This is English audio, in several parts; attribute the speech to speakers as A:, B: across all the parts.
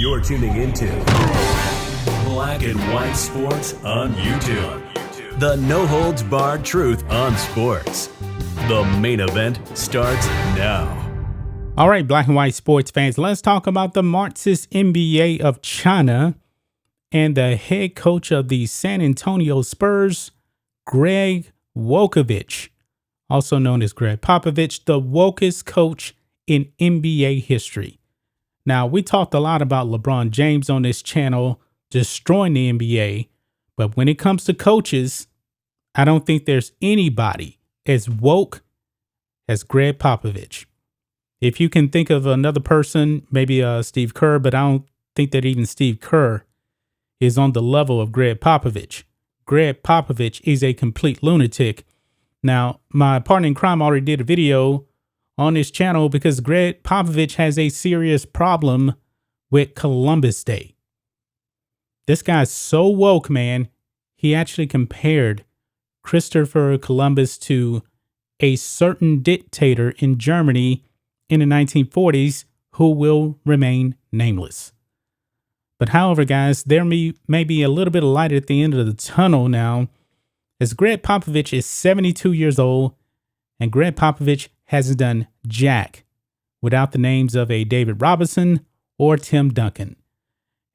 A: You're tuning into Black and White Sports on YouTube. The no-holds-barred truth on sports. The main event starts now.
B: All right, Black and White sports fans, let's talk about the Marxist NBA of China and the head coach of the San Antonio Spurs, Gregg Popovich, also known as Gregg Popovich, the wokest coach in NBA history. Now, we talked a lot about LeBron James on this channel destroying the NBA, but when it comes to coaches, I don't think there's anybody as woke as Gregg Popovich. If you can think of another person, maybe Steve Kerr, but I don't think that even Steve Kerr is on the level of Gregg Popovich. Gregg Popovich is a complete lunatic. Now, my partner in crime already did a video on this channel because Gregg Popovich has a serious problem with Columbus Day. This guy's so woke, man. He actually compared Christopher Columbus to a certain dictator in Germany in the 1940s who will remain nameless. But however, guys, there may be a little bit of light at the end of the tunnel now, as Gregg Popovich is 72 years old, and Gregg Popovich hasn't done jack without the names of a David Robinson or Tim Duncan.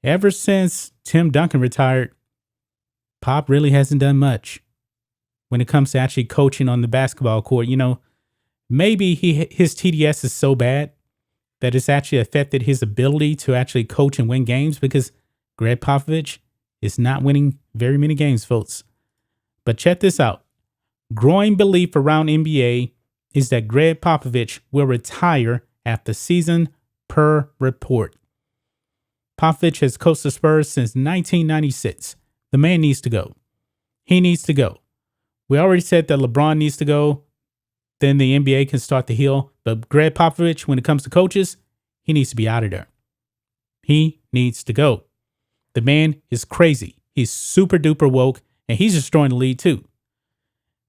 B: Ever since Tim Duncan retired, Pop really hasn't done much when it comes to actually coaching on the basketball court. You know, maybe his TDS is so bad that it's actually affected his ability to actually coach and win games, because Gregg Popovich is not winning very many games, folks. But check this out. Growing belief around NBA is that Gregg Popovich will retire after season per report. Popovich has coached the Spurs since 1996. The man needs to go. He needs to go. We already said that LeBron needs to go. Then the NBA can start to heal. But Gregg Popovich, when it comes to coaches, he needs to be out of there. He needs to go. The man is crazy. He's super duper woke, and he's destroying the league too.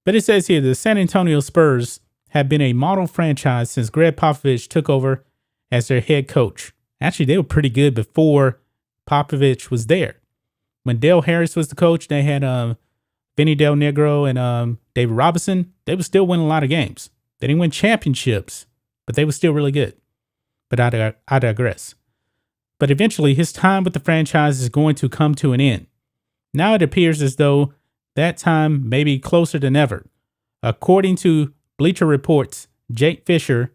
B: But it says here, the San Antonio Spurs have been a model franchise since Gregg Popovich took over as their head coach. Actually, they were pretty good before Popovich was there. When Dale Harris was the coach, they had Vinny Del Negro and David Robinson. They were still winning a lot of games. They didn't win championships, but they were still really good. But I digress. But eventually, his time with the franchise is going to come to an end. Now it appears as though that time may be closer than ever. According to Bleacher Report's Jake Fisher,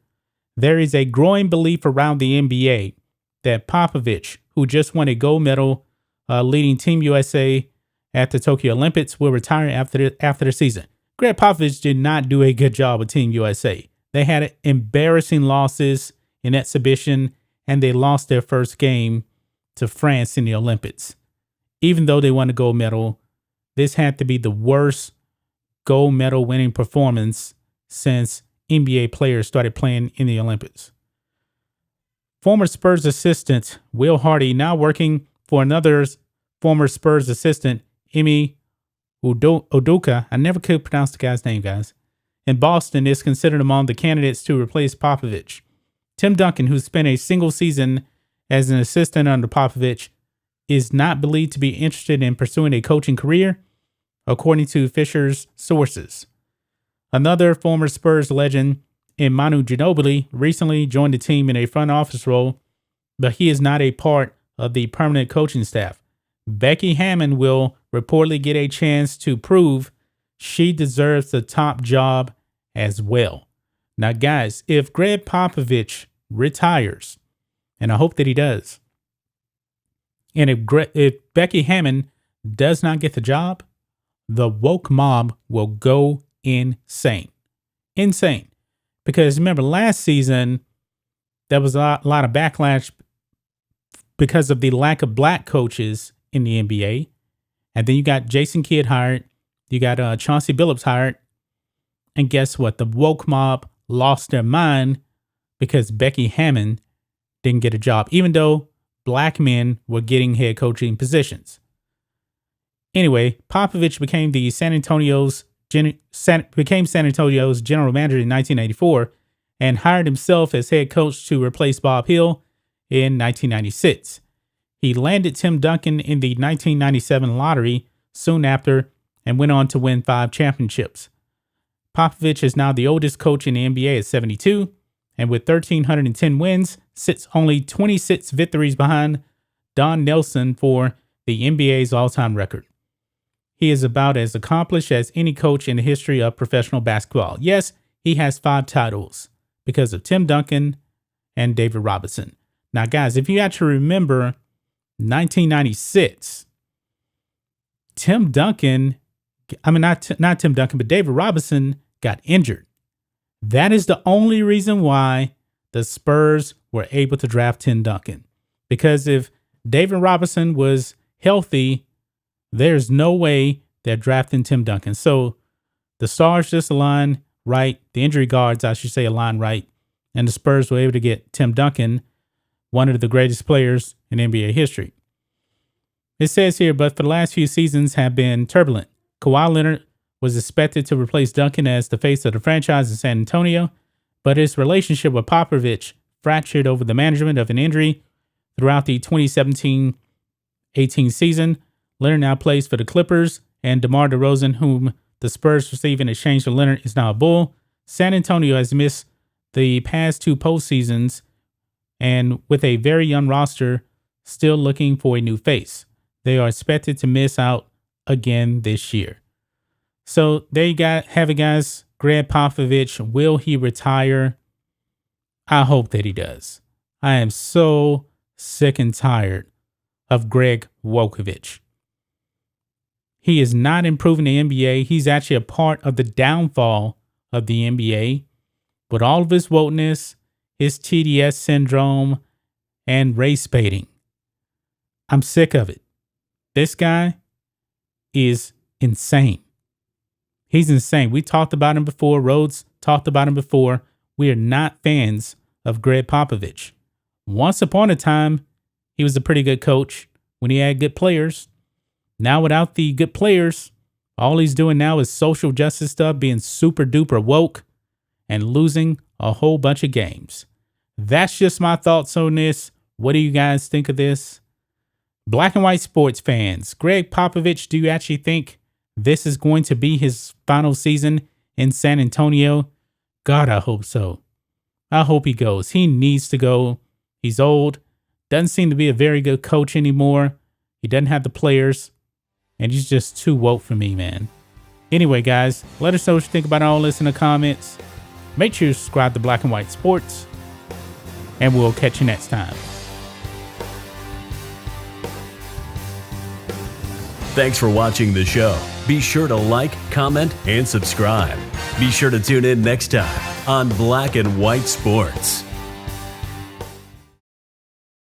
B: there is a growing belief around the NBA that Popovich, who just won a gold medal leading Team USA at the Tokyo Olympics, will retire after the season. Gregg Popovich did not do a good job with Team USA. They had embarrassing losses in exhibition, and they lost their first game to France in the Olympics. Even though they won a gold medal, this had to be the worst gold medal winning performance since NBA players started playing in the Olympics. Former Spurs assistant Will Hardy, now working for another former Spurs assistant, Emi Udoka, I never could pronounce the guy's name, guys, in Boston, is considered among the candidates to replace Popovich. Tim Duncan, who spent a single season as an assistant under Popovich, is not believed to be interested in pursuing a coaching career, according to Fisher's sources. Another former Spurs legend, Manu Ginobili, recently joined the team in a front office role, but he is not a part of the permanent coaching staff. Becky Hammon will reportedly get a chance to prove she deserves the top job as well. Now, guys, if Gregg Popovich retires, and I hope that he does, and if Becky Hammon does not get the job, the woke mob will go insane. Insane. Because remember, last season, there was a lot of backlash because of the lack of black coaches in the NBA. And then you got Jason Kidd hired. You got Chauncey Billups hired. And guess what? The woke mob lost their mind because Becky Hammon didn't get a job, even though black men were getting head coaching positions. Anyway, Popovich became San Antonio's general manager in 1984 and hired himself as head coach to replace Bob Hill in 1996. He landed Tim Duncan in the 1997 lottery soon after and went on to win 5 championships. Popovich is now the oldest coach in the NBA at 72, and with 1,310 wins, sits only 26 victories behind Don Nelson for the NBA's all-time record. He is about as accomplished as any coach in the history of professional basketball. Yes, he has 5 titles because of Tim Duncan and David Robinson. Now, guys, if you actually remember 1996, Tim Duncan, not Tim Duncan, but David Robinson got injured. That is the only reason why the Spurs were able to draft Tim Duncan. Because if David Robinson was healthy, there's no way they're drafting Tim Duncan. So the stars just aligned right. The injury guards, I should say, aligned right. And the Spurs were able to get Tim Duncan, one of the greatest players in NBA history. It says here, but for the last few seasons have been turbulent. Kawhi Leonard was expected to replace Duncan as the face of the franchise in San Antonio, but his relationship with Popovich fractured over the management of an injury throughout the 2017-18 season. Leonard now plays for the Clippers, and DeMar DeRozan, whom the Spurs receive in exchange for Leonard, is now a Bull. San Antonio has missed the past 2 postseasons, and with a very young roster, still looking for a new face. They are expected to miss out again this year. So there you have it, guys. Gregg Popovich, will he retire? I hope that he does. I am so sick and tired of Gregg Popovich. He is not improving the NBA. He's actually a part of the downfall of the NBA. With all of his wokeness, his TDS syndrome, and race baiting. I'm sick of it. This guy is insane. He's insane. We talked about him before. Rhodes talked about him before. We are not fans of Gregg Popovich. Once upon a time, he was a pretty good coach when he had good players. Now, without the good players, all he's doing now is social justice stuff, being super duper woke and losing a whole bunch of games. That's just my thoughts on this. What do you guys think of this? Black and white sports fans, Gregg Popovich, do you actually think this is going to be his final season in San Antonio? God, I hope so. I hope he goes. He needs to go. He's old. Doesn't seem to be a very good coach anymore. He doesn't have the players. And he's just too woke for me, man. Anyway, guys, let us know what you think about all this in the comments. Make sure you subscribe to Black and White Sports. And we'll catch you next time.
A: Thanks for watching the show. Be sure to like, comment, and subscribe. Be sure to tune in next time on Black and White Sports.